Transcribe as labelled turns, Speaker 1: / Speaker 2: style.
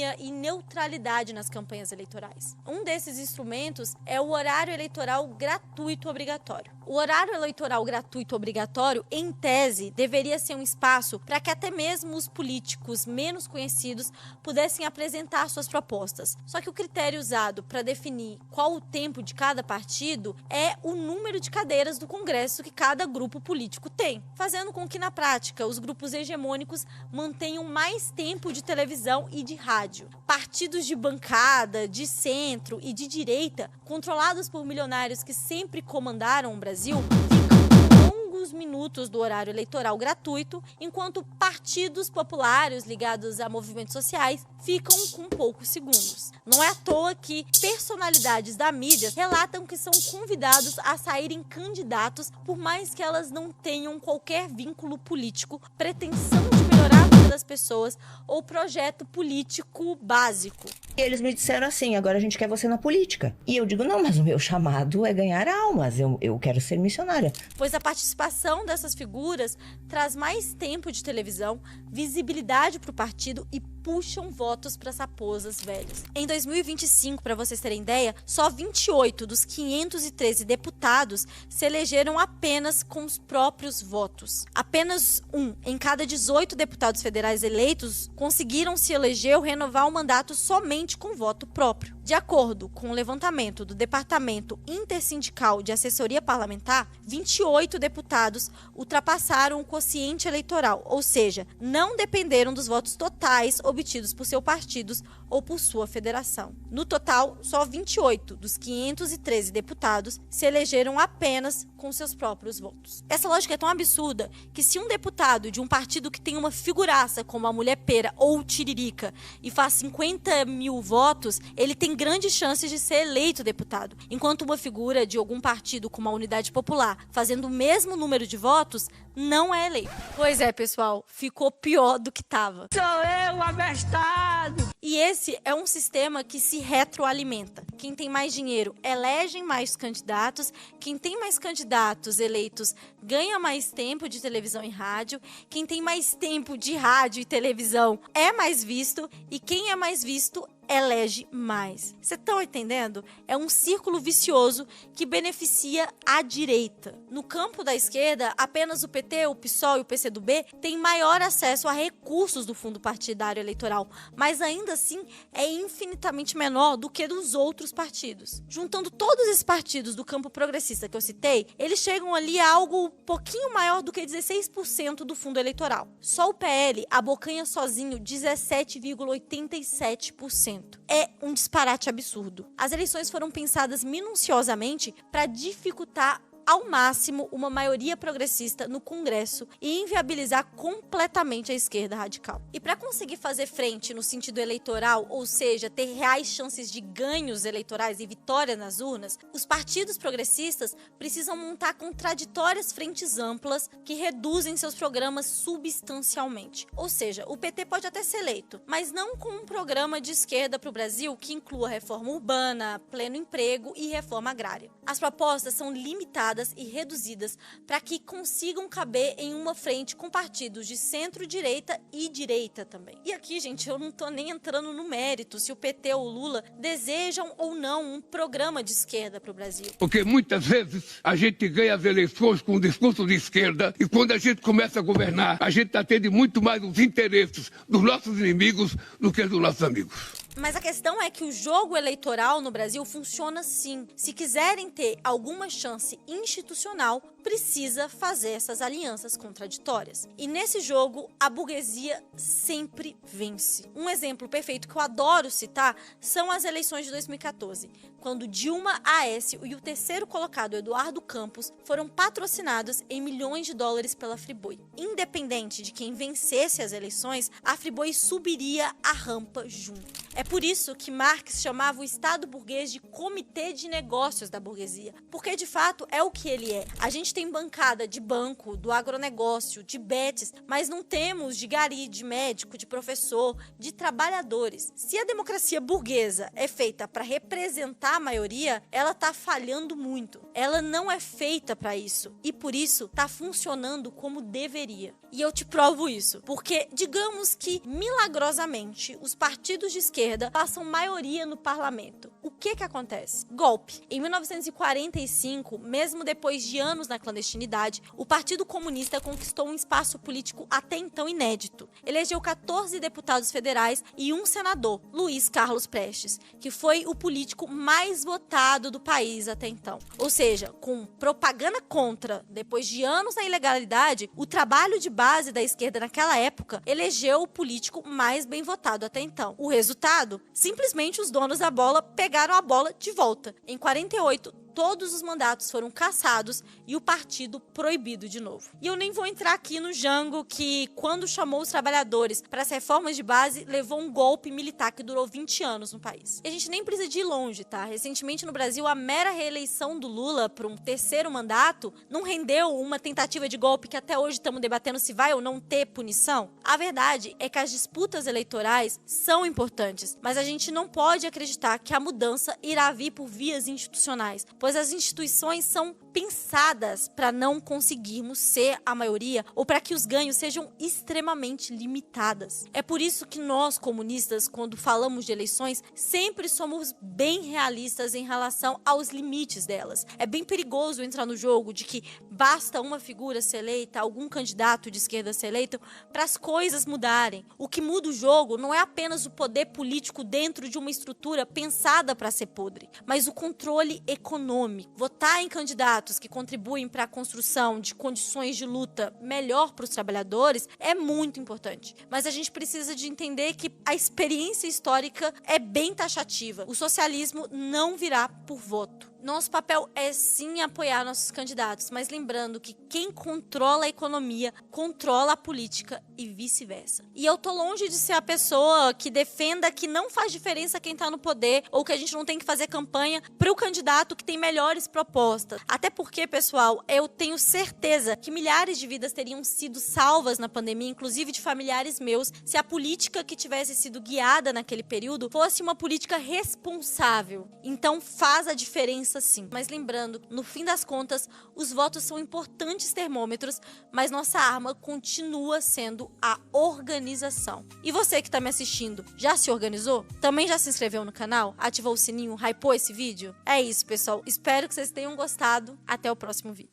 Speaker 1: isonomia e neutralidade nas campanhas eleitorais. Um desses instrumentos é o horário eleitoral gratuito obrigatório. O horário eleitoral gratuito obrigatório, em tese, deveria ser um espaço para que até mesmo os políticos menos conhecidos pudessem apresentar suas propostas. Só que o critério usado para definir qual o tempo de cada partido é o número de cadeiras do Congresso que cada grupo político tem, fazendo com que, na prática, os grupos hegemônicos mantenham mais tempo de televisão e de rádio. Partidos de bancada, de centro e de direita, controlados por milionários que sempre comandaram o Brasil, ficam longos minutos do horário eleitoral gratuito, enquanto partidos populares ligados a movimentos sociais ficam com poucos segundos. Não é à toa que personalidades da mídia relatam que são convidados a saírem candidatos, por mais que elas não tenham qualquer vínculo político, pretensão de melhorar a vida das pessoas ou projeto político básico.
Speaker 2: E eles me disseram assim: agora a gente quer você na política. E eu digo: não, mas o meu chamado é ganhar almas, eu quero ser missionária.
Speaker 1: Pois a participação dessas figuras traz mais tempo de televisão, visibilidade para o partido e puxam votos para as raposas velhas. Em 2025, para vocês terem ideia, só 28 dos 513 deputados se elegeram apenas com os próprios votos. Apenas um em cada 18 deputados federais eleitos conseguiram se eleger ou renovar o mandato somente com voto próprio. De acordo com o levantamento do Departamento Intersindical de Assessoria Parlamentar, 28 deputados ultrapassaram o quociente eleitoral, ou seja, não dependeram dos votos totais obtidos por seus partidos ou por sua federação. No total, só 28 dos 513 deputados se elegeram apenas com seus próprios votos. Essa lógica é tão absurda que, se um deputado de um partido que tem uma figuraça como a Mulher Pera ou o Tiririca e faz 50 mil votos, ele tem grandes chances de ser eleito deputado, enquanto uma figura de algum partido como a Unidade Popular, fazendo o mesmo número de votos, não é eleito. Pois é, pessoal, ficou pior do que estava.
Speaker 3: Sou eu, abestado!
Speaker 1: E esse é um sistema que se retroalimenta. Quem tem mais dinheiro elege mais candidatos, quem tem mais candidatos eleitos ganha mais tempo de televisão e rádio, quem tem mais tempo de rádio e televisão é mais visto, e quem é mais visto elege mais. Vocês estão entendendo? É um círculo vicioso que beneficia a direita. No campo da esquerda, apenas o PT, o PSOL e o PCdoB têm maior acesso a recursos do fundo partidário eleitoral, mas ainda assim é infinitamente menor do que dos outros partidos. Juntando todos esses partidos do campo progressista que eu citei, eles chegam ali a algo um pouquinho maior do que 16% do fundo eleitoral. Só o PL abocanha sozinho 17,87%. É um disparate absurdo. As eleições foram pensadas minuciosamente para dificultar ao máximo uma maioria progressista no Congresso e inviabilizar completamente a esquerda radical. E para conseguir fazer frente no sentido eleitoral, ou seja, ter reais chances de ganhos eleitorais e vitória nas urnas, os partidos progressistas precisam montar contraditórias frentes amplas que reduzem seus programas substancialmente. Ou seja, o PT pode até ser eleito, mas não com um programa de esquerda para o Brasil que inclua reforma urbana, pleno emprego e reforma agrária. As propostas são limitadas e reduzidas para que consigam caber em uma frente com partidos de centro-direita e direita também. E aqui, gente, eu não tô nem entrando no mérito se o PT ou o Lula desejam ou não um programa de esquerda para o Brasil.
Speaker 4: Porque muitas vezes a gente ganha as eleições com um discurso de esquerda e quando a gente começa a governar, a gente atende muito mais os interesses dos nossos inimigos do que dos nossos amigos.
Speaker 1: Mas a questão é que o jogo eleitoral no Brasil funciona assim. Se quiserem ter alguma chance institucional, precisa fazer essas alianças contraditórias. E nesse jogo, a burguesia sempre vence. Um exemplo perfeito que eu adoro citar são as eleições de 2014, quando Dilma, Aécio e o terceiro colocado, Eduardo Campos, foram patrocinados em milhões de dólares pela Friboi. Independente de quem vencesse as eleições, a Friboi subiria a rampa junto. É por isso que Marx chamava o Estado burguês de comitê de negócios da burguesia, porque de fato é o que ele é. A gente tem bancada de banco, do agronegócio, de betes, mas não temos de gari, de médico, de professor, de trabalhadores. Se a democracia burguesa é feita para representar a maioria, ela está falhando muito. Ela não é feita para isso e por isso está funcionando como deveria. E eu te provo isso, porque digamos que milagrosamente os partidos de esquerda passam maioria no parlamento. O que acontece? Golpe. Em 1945, mesmo depois de anos na clandestinidade, o Partido Comunista conquistou um espaço político até então inédito. Elegeu 14 deputados federais e um senador, Luiz Carlos Prestes, que foi o político mais votado do país até então. Ou seja, com propaganda contra, depois de anos na ilegalidade, o trabalho de base da esquerda naquela época elegeu o político mais bem votado até então. O resultado? Simplesmente os donos da bola pegaram a bola de volta. Em 48, todos os mandatos foram cassados e o partido proibido de novo. E eu nem vou entrar aqui no Jango que, quando chamou os trabalhadores para as reformas de base, levou um golpe militar que durou 20 anos no país. E a gente nem precisa de ir longe, tá? Recentemente no Brasil, a mera reeleição do Lula para um terceiro mandato não rendeu uma tentativa de golpe que até hoje estamos debatendo se vai ou não ter punição. A verdade é que as disputas eleitorais são importantes, mas a gente não pode acreditar que a mudança irá vir por vias institucionais, pois as instituições são pensadas para não conseguirmos ser a maioria ou para que os ganhos sejam extremamente limitadas. É por isso que nós, comunistas, quando falamos de eleições, sempre somos bem realistas em relação aos limites delas. É bem perigoso entrar no jogo de que basta uma figura ser eleita, algum candidato de esquerda ser eleito, para as coisas mudarem. O que muda o jogo não é apenas o poder político dentro de uma estrutura pensada para ser podre, mas o controle econômico. Votar em candidatos que contribuem para a construção de condições de luta melhor para os trabalhadores é muito importante. Mas a gente precisa de entender que a experiência histórica é bem taxativa. O socialismo não virá por voto. Nosso papel é sim apoiar nossos candidatos, mas lembrando que quem controla a economia controla a política e vice-versa. E eu tô longe de ser a pessoa que defenda que não faz diferença quem tá no poder ou que a gente não tem que fazer campanha para o candidato que tem melhores propostas. Até porque, pessoal, eu tenho certeza que milhares de vidas teriam sido salvas na pandemia, inclusive de familiares meus, se a política que tivesse sido guiada naquele período fosse uma política responsável. Então faz a diferença sim. Mas lembrando, no fim das contas, os votos são importantes termômetros, mas nossa arma continua sendo a organização. E você que tá me assistindo, já se organizou? Também já se inscreveu no canal? Ativou o sininho? Hypou esse vídeo? É isso, pessoal. Espero que vocês tenham gostado. Até o próximo vídeo.